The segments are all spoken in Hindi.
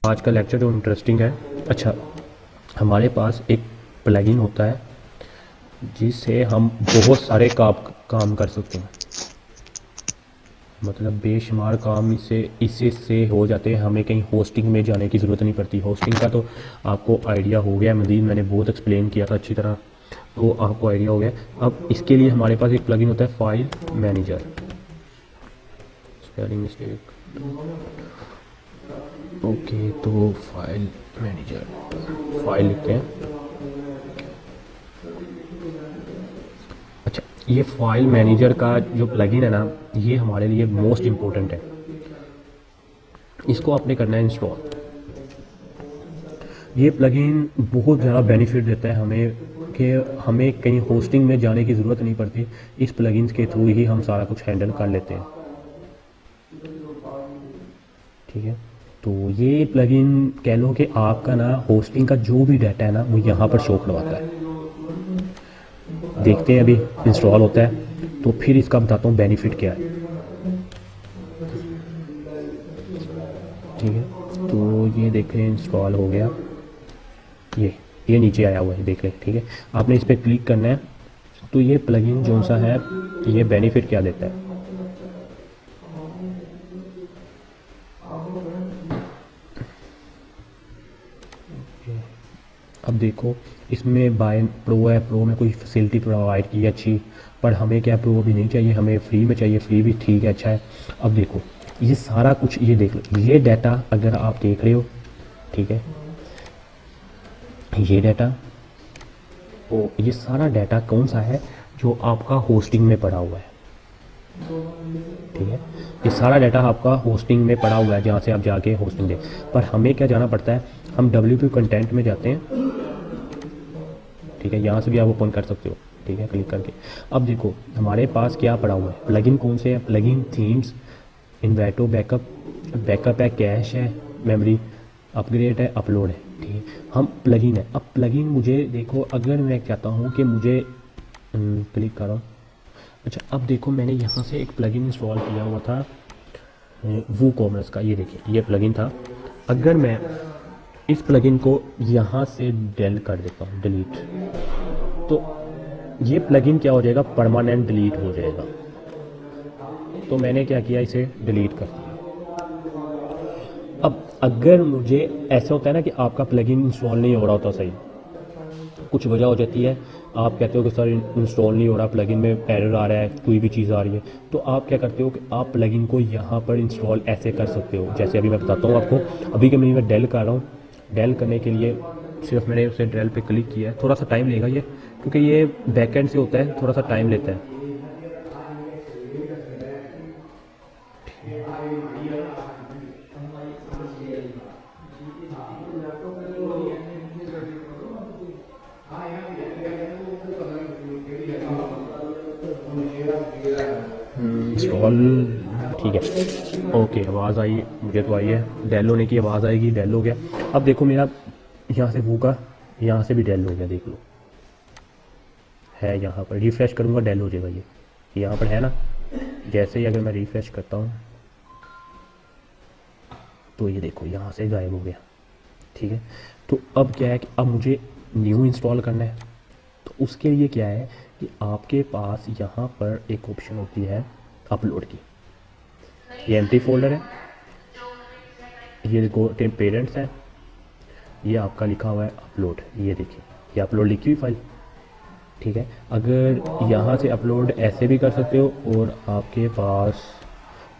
आज का लेक्चर जो इंटरेस्टिंग है। अच्छा, हमारे पास एक प्लगइन होता है जिससे हम बहुत सारे काम कर सकते हैं। मतलब बेशुमार काम इससे से हो जाते हैं। हमें कहीं होस्टिंग में जाने की ज़रूरत नहीं पड़ती। होस्टिंग का तो आपको आइडिया हो गया, मज़ीद मैंने बहुत एक्सप्लेन किया था अच्छी तरह, तो आपको आइडिया हो गया। अब इसके लिए हमारे पास एक प्लगइन होता है file manager. Spelling mistake, okay. तो फाइल मैनेजर, फाइल लिखते हैं। अच्छा, ये फाइल मैनेजर का जो प्लगइन है ना, ये हमारे लिए मोस्ट इम्पोर्टेंट है। इसको आपने करना है इंस्टॉल। ये प्लगइन बहुत ज़्यादा बेनिफिट देता है हमें कि हमें कहीं होस्टिंग में जाने की ज़रूरत नहीं पड़ती। इस प्लगइन्स के थ्रू ही हम सारा कुछ हैंडल कर लेते हैं। ठीक है, तो ये प्लगइन कह लो कि आपका ना होस्टिंग का जो भी डाटा है ना, वो यहाँ पर शो करवाता है। देखते हैं, अभी इंस्टॉल होता है तो फिर इसका बताता हूँ बेनिफिट क्या है। ठीक है, तो ये देखें इंस्टॉल हो गया। ये नीचे आया हुआ है, देख लें। ठीक है, आपने इस पर क्लिक करना है। तो ये प्लगइन जो सा है, ये बेनिफिट क्या देता है। अब देखो, इसमें बाय प्रो है, प्रो में कोई फैसिलिटी प्रोवाइड की है अच्छी, पर हमें क्या प्रो भी नहीं चाहिए, हमें फ्री में चाहिए। फ्री भी ठीक है, अच्छा है। अब देखो ये सारा कुछ, ये देख लो, ये डाटा अगर आप देख रहे हो, ठीक है, ये डाटा, तो ये सारा डाटा कौन सा है, जो आपका होस्टिंग में पड़ा हुआ है। ठीक है, ये सारा डाटा आपका होस्टिंग में पड़ा हुआ है, जहाँ से आप जाके होस्टिंग दें। पर हमें क्या जाना पड़ता है, हम WP कंटेंट में जाते हैं। ठीक है, यहाँ से भी आप ओपन कर सकते हो। ठीक है, क्लिक करके अब देखो हमारे पास क्या पड़ा हुआ है। प्लगइन कौन से हैं, प्लगइन थीम्स, इन्वेटो बैकअप, बैकअप है, कैश है, मेमोरी अपग्रेड है, अपलोड है। ठीक है, हम प्लगइन है। अब प्लगइन मुझे देखो, अगर मैं चाहता हूँ कि मुझे क्लिक कर रहा हूँ। अच्छा, अब देखो मैंने यहाँ से एक प्लगइन इंस्टॉल किया हुआ था वो कॉमर्स का। ये देखिए, ये प्लगइन था। अगर मैं इस प्लगइन को यहाँ से डेल कर देता हूँ, डिलीट, तो ये प्लगइन क्या हो जाएगा, परमानेंट डिलीट हो जाएगा। तो मैंने क्या किया, इसे डिलीट कर दिया। अब अगर मुझे ऐसा होता है ना कि आपका प्लगइन इंस्टॉल नहीं हो रहा होता सही, कुछ वजह हो जाती है, आप कहते हो कि सर इंस्टॉल नहीं हो रहा, प्लगइन में एरर आ रहा है, कोई भी चीज़ आ रही है, तो आप क्या करते हो कि आप प्लगइन को यहाँ पर इंस्टॉल ऐसे कर सकते हो। जैसे अभी मैं बताता हूँ आपको। अभी के मैं डेल कर रहा हूँ। डेल करने के लिए सिर्फ मैंने उसे डेल पे क्लिक किया है। थोड़ा सा टाइम लेगा ये, क्योंकि ये बैकएंड से होता है, थोड़ा सा टाइम लेता है। इंस्टॉल, ठीक है, ओके। आवाज़ आई, मुझे तो आई है। डेल होने की आवाज़ आएगी, डेल हो गया। अब देखो मेरा यहाँ से वो का, यहाँ से भी डेल हो गया, देख लो है यहाँ पर। रिफ़्रेश करूँगा, डेल हो जाएगा। ये यहाँ पर है ना। जैसे ही अगर मैं रिफ़्रेश करता हूँ, तो ये देखो यहाँ से गायब हो गया। ठीक है, तो अब क्या है कि अब मुझे न्यू इंस्टॉल करना है। तो उसके लिए क्या है कि आपके पास यहाँ पर एक ऑप्शन होती है अपलोड की। ये एम्प्टी फोल्डर है, ये देखो पेरेंट्स है, ये आपका लिखा हुआ है अपलोड। ये देखिए, ये अपलोड लिखी हुई फाइल। ठीक है, अगर यहाँ से अपलोड ऐसे भी कर सकते हो, और आपके पास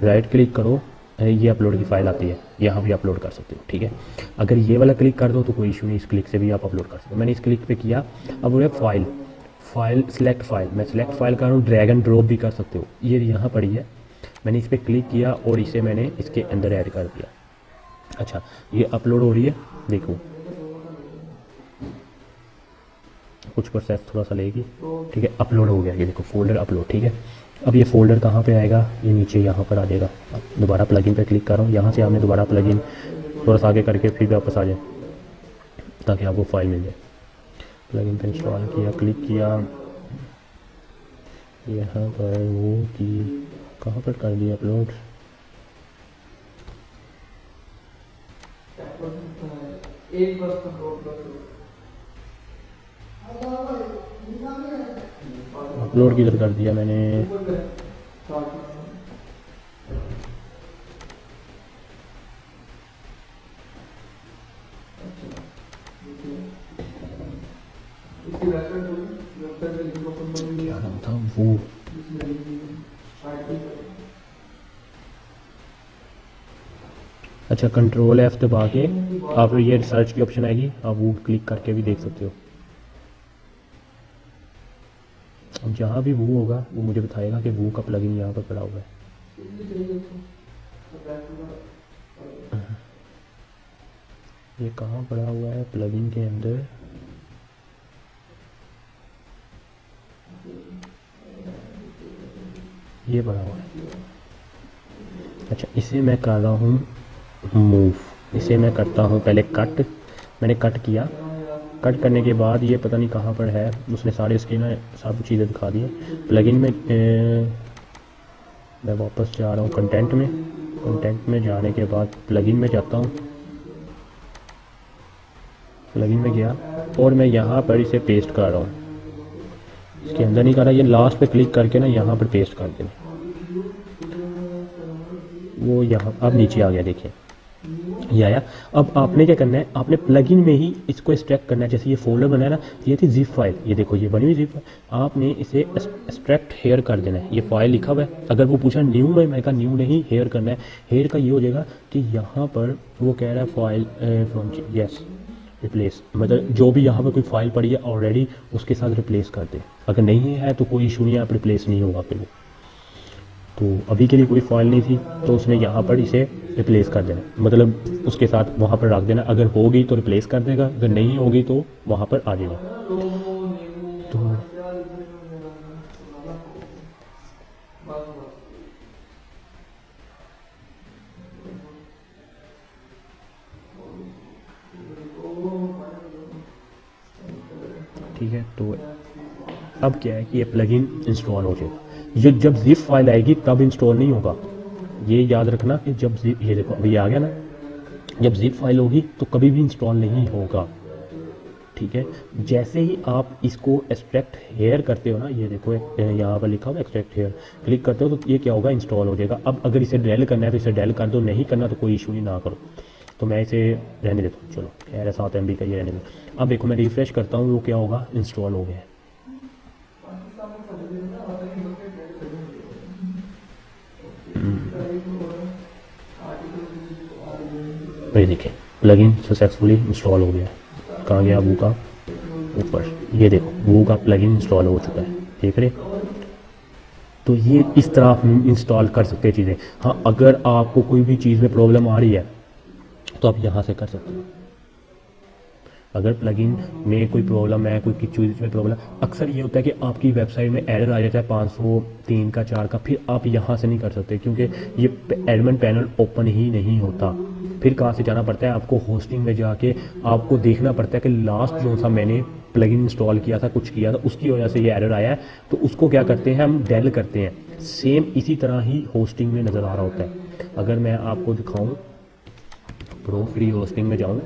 राइट क्लिक करो, ये अपलोड की फ़ाइल आती है, यहाँ भी अपलोड कर सकते हो। ठीक है, अगर ये वाला क्लिक कर दो तो कोई इशू नहीं, इस क्लिक से भी आप अपलोड कर सकते हो। मैंने इस क्लिक पे किया। अब वो है फाइल, फाइल सिलेक्ट फाइल, मैं सिलेक्ट फाइल कर रहा हूँ। ड्रैग एंड ड्रॉप भी कर सकते हो, ये यहाँ पड़ी है। मैंने इस पर क्लिक किया और इसे मैंने इसके अंदर ऐड कर दिया। अच्छा, ये अपलोड हो रही है, देखो कुछ प्रोसेस थोड़ा सा लेगी। ठीक है, अपलोड हो गया, ये देखो फोल्डर अपलोड। ठीक है, अब ये फोल्डर कहाँ पे आएगा, ये नीचे यहाँ पर आ जाएगा। अब दोबारा प्लगइन पे क्लिक कर रहा हूँ, यहाँ से आपने दोबारा प्लगइन थोड़ा सा आगे करके फिर वापस आ जाए, ताकि आपको फाइल मिल जाए। प्लगइन पे इंस्टॉल किया, क्लिक किया, यहाँ पर वो की कहाँ पर कर दिया अपलोड। अपलोड किधर कर दिया मैंने? क्या नाम था वो? अच्छा, कंट्रोल F दबा के आप ये रिसर्च की ऑप्शन आएगी, आप वो क्लिक करके भी देख सकते हो। अब जहाँ भी वो होगा वो मुझे बताएगा कि वो का प्लगइन यहाँ पर पड़ा हुआ है। ये कहाँ पड़ा हुआ है प्लगइन के अंदर? ये पड़ा हुआ है। अच्छा, इसे मैं कर रहा हूँ मूव। इसे मैं करता हूँ पहले कट। मैंने कट किया, कट करने के बाद ये पता नहीं कहाँ पर है, उसने सारे इसकी ना सब चीज़ें दिखा दी हैं। प्लगइन में मैं वापस जा रहा हूँ कंटेंट में। कंटेंट में जाने के बाद प्लगइन में जाता हूँ। प्लगइन में गया और मैं यहाँ पर इसे पेस्ट कर रहा हूँ। इसके अंदर नहीं कर रहा, ये लास्ट पे क्लिक करके ना यहाँ पर पेस्ट कर देना। वो यहाँ अब नीचे आ गया, देखिए ये आया। अब आपने क्या करना है, आपने प्लगइन में ही इसको एक्सट्रैक्ट करना है। जैसे ये फोल्डर बना है ना, ये थी जिप फाइल, ये देखो ये बनी हुई जिप फाइल। आपने इसे एक्सट्रैक्ट हेयर कर देना है। ये फाइल लिखा हुआ है, अगर वो पूछा न्यू में, मैं कहा न्यू नहीं, हेयर करना है। हेयर का ये हो जाएगा कि यहाँ पर वो कह रहा है फाइल फ्रॉम यस रिप्लेस, मतलब जो भी यहाँ पर कोई फाइल पड़ी है ऑलरेडी उसके साथ रिप्लेस कर दे। अगर नहीं है तो कोई इशू नहीं है, आप रिप्लेस नहीं होगा फिर वो। तो अभी के लिए कोई फाइल नहीं थी तो उसने यहाँ पर इसे रिप्लेस कर देना, मतलब उसके साथ वहाँ पर रख देना। अगर होगी तो रिप्लेस कर देगा, अगर नहीं होगी तो वहाँ पर आ जाएगा। तो ठीक है, तो अब क्या है कि ये प्लगइन इंस्टॉल हो जाएगा। ये जब जिप फाइल आएगी तब इंस्टॉल नहीं होगा, ये याद रखना कि जब जिप, ये देखो अभी आ गया ना, जब जिप फाइल होगी तो कभी भी इंस्टॉल नहीं होगा। ठीक है, जैसे ही आप इसको एक्सट्रैक्ट हेयर करते हो ना, ये देखो यहाँ पर लिखा हुआ एक्सट्रैक्ट हेयर, क्लिक करते हो तो ये क्या होगा, इंस्टॉल हो जाएगा। अब अगर इसे डेल करना है तो इसे डेल कर दो, नहीं करना तो कोई इशू नहीं, ना करो। तो मैं इसे रहने देता हूँ, चलो खैर 7 MB का ये रहने देता। अब देखो मैं रिफ्रेश करता हूँ, वो क्या होगा, इंस्टॉल हो गया है। ये देखिए प्लगइन सक्सेसफुली इंस्टॉल हो गया है। कहाँ गया वो का, ऊपर ये देखो वो का प्लगइन इंस्टॉल हो चुका है, देख रहे। तो ये इस तरह आप इंस्टॉल कर सकते हैं चीज़ें। हाँ, अगर आपको कोई भी चीज़ में प्रॉब्लम आ रही है तो आप यहाँ से कर सकते हो। अगर प्लगइन में कोई प्रॉब्लम है, कोई चीज़ में प्रॉब्लम, अक्सर ये होता है कि आपकी वेबसाइट में एरर आ जाता है 503 का 4 का, फिर आप यहाँ से नहीं कर सकते क्योंकि ये एडमिन पैनल ओपन ही नहीं होता। फिर कहाँ से जाना पड़ता है आपको, होस्टिंग में जाके आपको देखना पड़ता है कि लास्ट जो सा मैंने प्लगइन इंस्टॉल किया था, कुछ किया था, उसकी वजह से ये एरर आया है। तो उसको क्या करते हैं हम, डेल करते हैं। सेम इसी तरह ही होस्टिंग में नज़र आ रहा होता है। अगर मैं आपको दिखाऊँ, प्रो फ्री होस्टिंग में जाऊँ,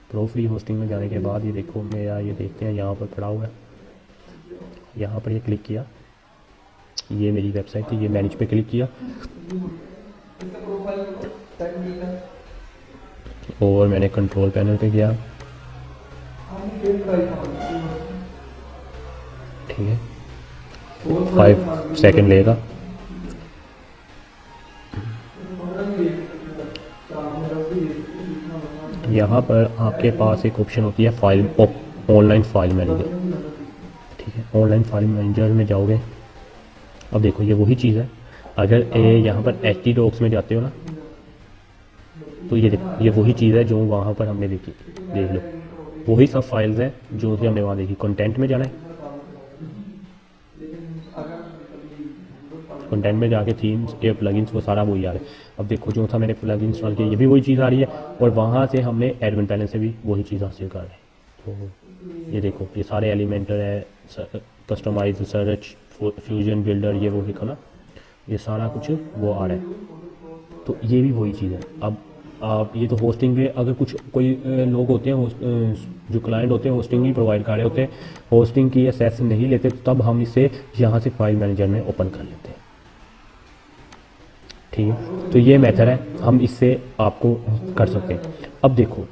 प्रो फ्री होस्टिंग में जाने के बाद ये देखो मेरा, ये देखते हैं यहाँ पर पड़ा हुआ है, यहाँ पर ये क्लिक किया, ये मेरी वेबसाइट थी, ये मैनेज पे क्लिक किया और मैंने कंट्रोल पैनल पे गया। ठीक है, 5 सेकंड लेगा। यहाँ पर आपके पास एक ऑप्शन होती है फाइल, ऑनलाइन फाइल मैनेजर। ठीक है, ऑनलाइन फाइल मैनेजर में जाओगे, अब देखो ये वही चीज़ है। अगर यहाँ पर htdocs में जाते हो ना, तो ये देखो ये वही चीज़ है जो वहाँ पर हमने देखी, देख लो वही सब फाइल्स हैं जो हमने वहाँ देखी। कंटेंट में जाना है, कंटेंट में जाके थीम्स के प्लगइन्स वो सारा वही आ रहा है। अब देखो जो था मैंने प्लगइन इंस्टॉल किया, ये भी वही चीज़ आ रही है, और वहाँ से हमने एडमिन पैनल से भी वही चीज़ हासिल कर रहे हैं। तो ये देखो ये सारे एलिमेंटर है, कस्टमाइज, सर्च, फ्यूजन बिल्डर, ये वो लिखा ना, ये सारा कुछ वो आ रहा है। तो ये भी वही चीज़ है। अब आप ये तो होस्टिंग के अगर कुछ कोई लोग होते हैं जो क्लाइंट होते हैं होस्टिंग ही प्रोवाइड कर रहे होते हैं, होस्टिंग की एक्सेस नहीं लेते, तब हम इसे यहाँ से फाइल मैनेजर में ओपन कर लेते हैं। ठीक है, तो ये मेथड है, हम इससे आपको कर सकते हैं। अब देखो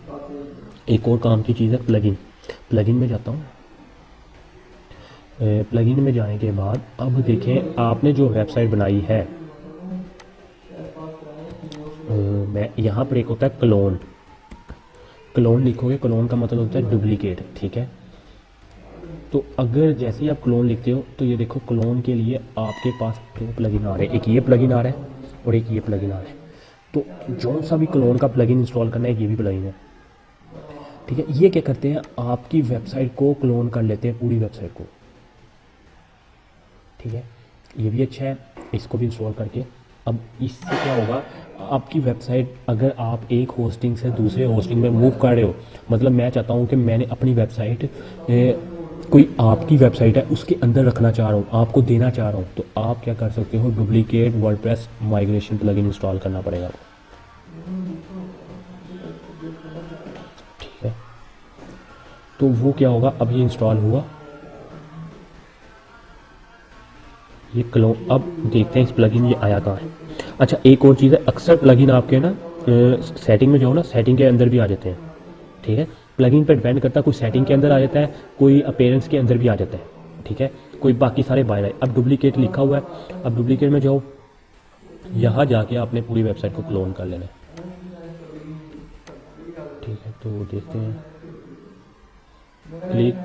एक और काम की चीज़ है प्लगइन। प्लगइन में जाता हूँ। प्लगइन में जाने के बाद अब देखें आपने जो वेबसाइट बनाई है, मैं यहाँ पर एक होता है क्लोन। क्लोन लिखोगे, क्लोन का मतलब होता है डुप्लीकेट। ठीक है, तो अगर जैसे ही आप क्लोन लिखते हो तो ये देखो क्लोन के लिए आपके पास दो प्लगइन आ रहे हैं, एक ये प्लगइन आ रहा है और एक ये प्लगइन आ रहा है। तो जो सा भी क्लोन का प्लगइन इंस्टॉल करना है, ये भी प्लगइन है। ठीक है, ये क्या करते हैं, आपकी वेबसाइट को क्लोन कर लेते हैं, पूरी वेबसाइट को। ठीक है, ये भी अच्छा है, इसको भी इंस्टॉल करके। अब इससे क्या होगा, आपकी वेबसाइट अगर आप एक होस्टिंग से दूसरे होस्टिंग में मूव कर रहे हो, मतलब मैं चाहता हूँ कि मैंने अपनी वेबसाइट कोई आपकी वेबसाइट है उसके अंदर रखना चाह रहा हूँ, आपको देना चाह रहा हूँ, तो आप क्या कर सकते हो, duplicate WordPress migration plugin install करना पड़ेगा आपको। ठीक है, तो वो क्या होगा, अब ये इंस्टॉल हुआ, ये क्लोन। अब देखते हैं इस प्लगइन ये आया कहाँ है। अच्छा एक और चीज़ है, अक्सर प्लगइन आपके ना सेटिंग में जाओ ना, सेटिंग के अंदर भी आ जाते हैं। ठीक है, प्लगइन पर डिपेंड करता है, कोई सेटिंग के अंदर आ जाता है, कोई अपीयरेंस के अंदर भी आ जाता है। ठीक है, कोई बाकी सारे बाहर है। अब डुप्लीकेट लिखा हुआ है, अब डुप्लीकेट में जाओ, यहाँ जाके आपने पूरी वेबसाइट को क्लोन कर लेना है। ठीक है, तो देखते हैं, क्लिक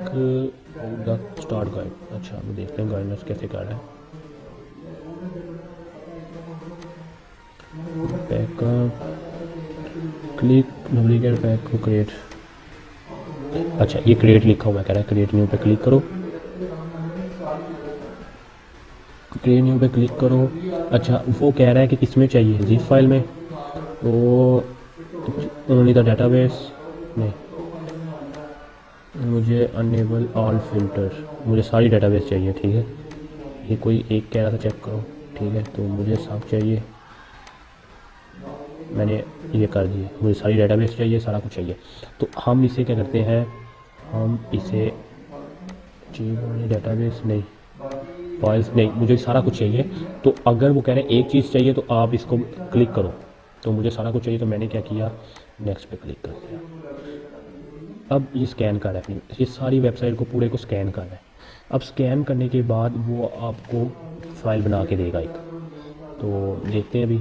द स्टार्ट गाइड। अच्छा अब देखते हैं गाइडनेस कैसे कर रहा है। बैकअप, क्लिक डुप्लीकेट बैक को क्रिएट। अच्छा ये क्रिएट लिखा हुआ है, कह रहा है क्रिएट न्यू पे क्लिक करो, क्रिएट न्यू पे क्लिक करो। अच्छा वो कह रहा है कि किस में चाहिए, जिप फाइल में, वो ओनली द डेटाबेस नहीं, मुझे अनेबल ऑल फिल्टर, मुझे सारी डेटाबेस चाहिए। ठीक है, ये कोई एक कह रहा था चेक करो। ठीक है, तो मुझे सब चाहिए, मैंने ये कर दिए, मुझे सारी डेटाबेस चाहिए, सारा कुछ चाहिए। तो हम इसे क्या करते हैं, हम इसे डेटाबेस नहीं, फाइल्स नहीं, मुझे सारा कुछ चाहिए। तो अगर वो कह रहे हैं एक चीज़ चाहिए तो आप इसको क्लिक करो, तो मुझे सारा कुछ चाहिए, तो मैंने क्या किया, नेक्स्ट पे क्लिक कर दिया। अब ये स्कैन कर रहा है अपनी, ये सारी वेबसाइट को पूरे को स्कैन कर रहा है। अब स्कैन करने के बाद वो आपको फाइल बना के देगा एक, तो देखते हैं अभी।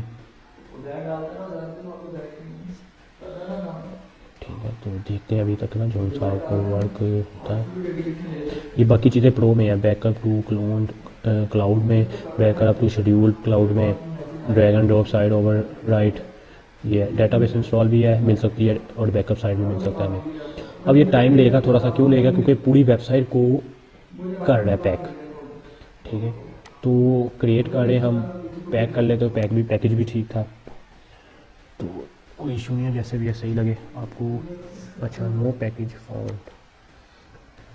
ठीक है, तो देखते हैं अभी तक ना जो सारा को वर्क होता है। ये बाकी चीज़ें प्रो में है, बैकअप टू क्लोन क्लाउड में, बैकअप टू शेड्यूल क्लाउड में, drag and drop side over right, ये डेटाबेस इंस्टॉल भी है, मिल सकती है, और बैकअप साइड भी मिल सकता है हमें। अब ये टाइम लेगा थोड़ा सा, क्यों लेगा, क्योंकि पूरी वेबसाइट को कर रहा है पैक। ठीक है, तो क्रिएट कर रहे हम, पैक कर ले, तो पैकेज भी ठीक था, तो कोई इशू नहीं है, जैसे भी है सही लगे आपको। अच्छा नो पैकेज फाउंड,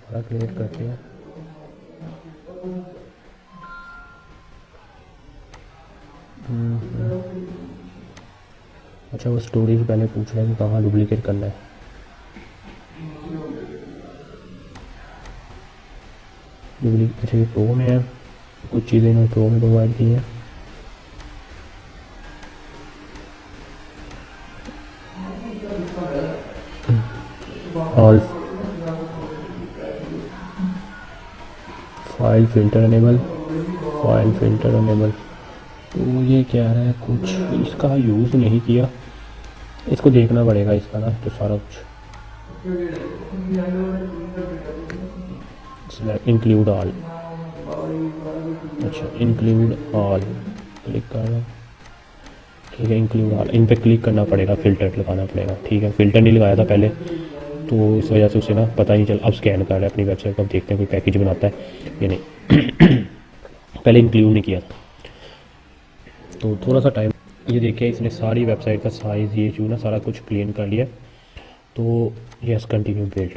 बड़ा क्लियर करते हैं। अच्छा वो स्टोरेज पहले पूछ रहा है कि कहाँ डुप्लीकेट करना है। डुप्लीकेट, अच्छा ये प्रो में है, कुछ चीज़ें इन्होंने प्रो में प्रोवाइड की हैं। All file filter enable, file filter enable, तो ये क्या रहा है, कुछ इसका यूज़ नहीं किया, इसको देखना पड़ेगा इसका ना, तो सारा कुछ इंक्लूड ऑल। अच्छा इंक्लूड ऑल क्लिक कर रहा हूँ। ठीक है, इंक्लूड ऑल, इन पे क्लिक करना पड़ेगा, फ़िल्टर लगाना पड़ेगा। ठीक है, फ़िल्टर नहीं लगाया था पहले, तो इस वजह से उसे ना पता नहीं चल। अब स्कैन कर रहा है अपनी वेबसाइट को, अब देखते हैं कोई पैकेज बनाता है या नहीं। पहले इंक्लूड नहीं किया था, तो थोड़ा सा टाइम। ये देखिए इसने सारी वेबसाइट का साइज़ ये जो ना सारा कुछ क्लीन कर लिया। तो यस कंटिन्यू बिल्ड,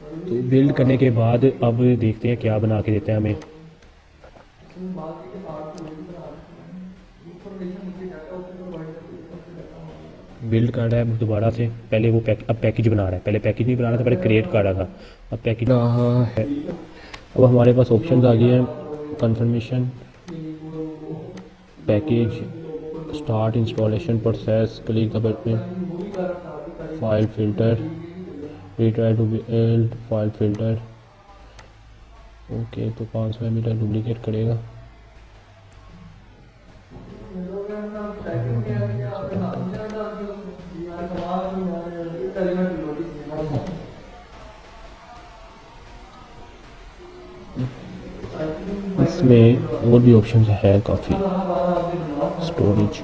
तो बिल्ड करने के बाद अब देखते हैं क्या बना के देते हैं हमें। बिल्ड कर रहा है दोबारा से। पहले वो अब पैकेज बना रहा है, पहले पैकेज नहीं बना रहा था, पहले क्रिएट कर रहा था, अब पैकेज रहा है। अब हमारे पास ऑप्शंस आ गए हैं, confirmation, package, start installation process, click the button, file filter, retry to be held, file filter. Okay, तो 500 MB डुप्लीकेट करेगा। इसमें और भी ऑप्शन है काफ़ी, स्टोरेज,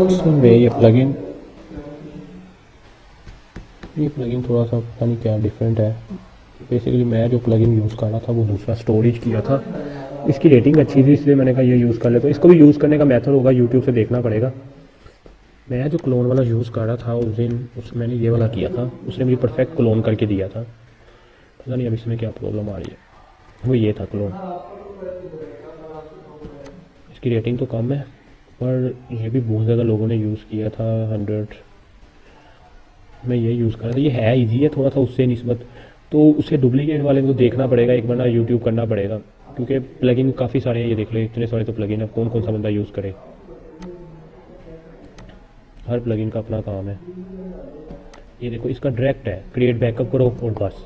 इसमें ये प्लगइन थोड़ा सा पता नहीं क्या डिफरेंट है। बेसिकली मैं जो प्लगइन यूज़ कर रहा था वो दूसरा स्टोरेज किया था, इसकी रेटिंग अच्छी थी इसलिए मैंने कहा ये यूज़ कर ले। तो इसको भी यूज़ करने का मेथड होगा, यूट्यूब से देखना पड़ेगा। मैं जो क्लोन वाला यूज़ कर रहा था उस दिन, मैंने ये वाला किया था, उसने मुझे परफेक्ट क्लोन करके दिया था। पता नहीं अब इसमें क्या प्रॉब्लम आ रही है। वो ये था क्लोन, इसकी रेटिंग तो कम है पर ये भी बहुत ज़्यादा लोगों ने यूज़ किया था। 100 मैं ये यूज़ कर रहा था, ये है ईजी है थोड़ा सा उससे निस्बत। तो उसे डुप्लीकेट वाले को देखना पड़ेगा, एक बार ना यूट्यूब करना पड़ेगा, क्योंकि प्लगइन काफ़ी सारे हैं। ये देख लो इतने सारे तो प्लगइन है, कौन कौन सा बंदा यूज़ करे। हर प्लगइन का अपना काम है। ये देखो इसका डायरेक्ट है, क्रिएट बैकअप करो और बस।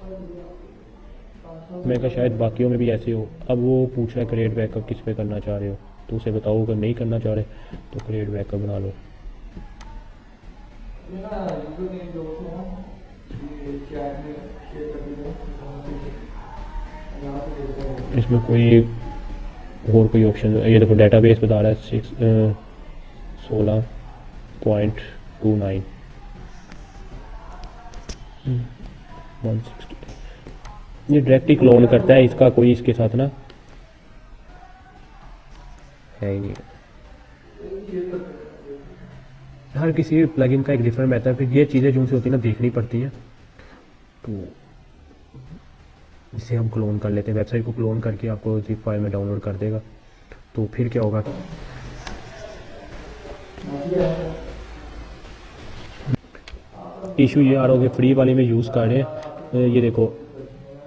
मैं कहा शायद बाकियों में भी ऐसे हो। अब वो पूछ रहा है क्रिएट बैकअप किस पे करना चाह रहे हो, तो उसे बताओ अगर नहीं करना चाह रहे तो क्रिएट बैकअप बना लो। इसमें कोई और कोई ऑप्शन, ये देखो डेटाबेस बता रहा है 16.29 160। ये डायरेक्ट ही क्लोन करता है, इसका कोई इसके साथ ना है ही नहीं। हर किसी प्लगइन का एक डिफरेंट मेथड, फिर ये चीज़ें जो उनसे होती है ना देखनी पड़ती हैं। तो इसे हम क्लोन कर लेते हैं, वेबसाइट को क्लोन करके आपको जिप फाइल में डाउनलोड कर देगा। तो फिर क्या होगा, इशू ये आ रहा होगा फ्री वाले में यूज़ कर रहे हैं। ये देखो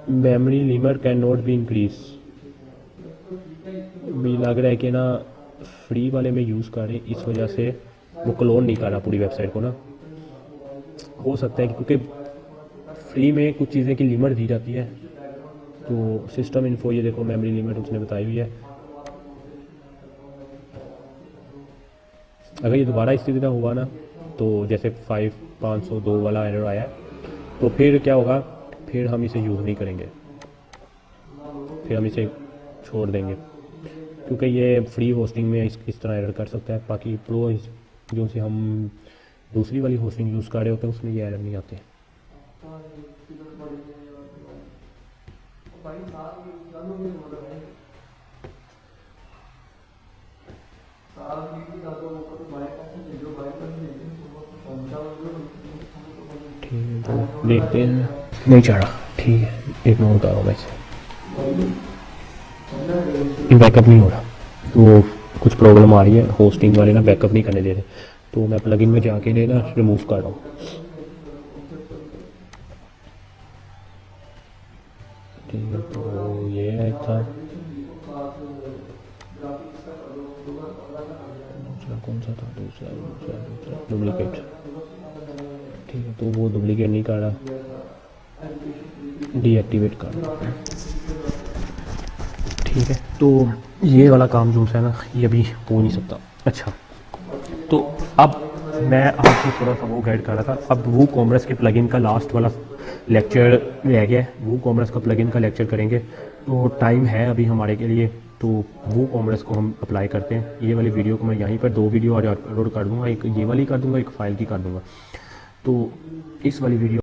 memory limit can not be increase, भी लग रहा है कि ना फ्री वाले में यूज़ कर रहे हैं, इस वजह से वो क्लोन नहीं कर रहा पूरी वेबसाइट को ना। हो सकता है क्योंकि फ्री में कुछ चीज़ें की लिमिट दी जाती है। तो सिस्टम इन्फो, ये देखो मेमोरी लिमिट उसने बताई हुई है। अगर ये दोबारा इस तरह हुआ ना, तो जैसे 502 वाला एरर आया तो फिर क्या होगा, फिर हम इसे यूज़ नहीं करेंगे, फिर हम इसे छोड़ देंगे, क्योंकि ये फ्री होस्टिंग में इस तरह एरर कर सकता है। बाकी प्रो जो से हम दूसरी वाली होस्टिंग यूज़ कर रहे होते हैं उसमें ये एरर नहीं आते। ठीक है, तो देखते हैं, नहीं चढ़ा, ठीक है, इग्नोर कर रहा हूँ मैं इसे, बैकअप नहीं हो रहा। तो कुछ प्रॉब्लम आ रही है, होस्टिंग वाले ना बैकअप नहीं करने दे रहे। तो मैं प्लगइन में जाके ना रिमूव कर रहा हूँ। ठीक है, तो ये है था दूसरा, कौन सा था दूसरा डुप्लीकेट। ठीक है, तो वो डुप्लीकेट नहीं कर रहा, डीएक्टिवेट कर रहा। ठीक है, तो ये वाला काम जो है ना ये अभी हो नहीं सकता। अच्छा, तो अब मैं आपको थोड़ा सा वो गाइड कर रहा था। अब वो कॉमर्स के प्लगइन का लास्ट वाला लेक्चर रह गया है, वो कॉमर्स का प्लगइन का लेक्चर करेंगे। तो टाइम है अभी हमारे के लिए तो वो कॉमर्स को हम अप्लाई करते हैं। ये वाली वीडियो को मैं यहीं पर 2 वीडियो और अपलोड कर दूँगा, एक ये वाली कर दूँगा, एक फ़ाइल की कर दूँगा। तो इस वाली वीडियो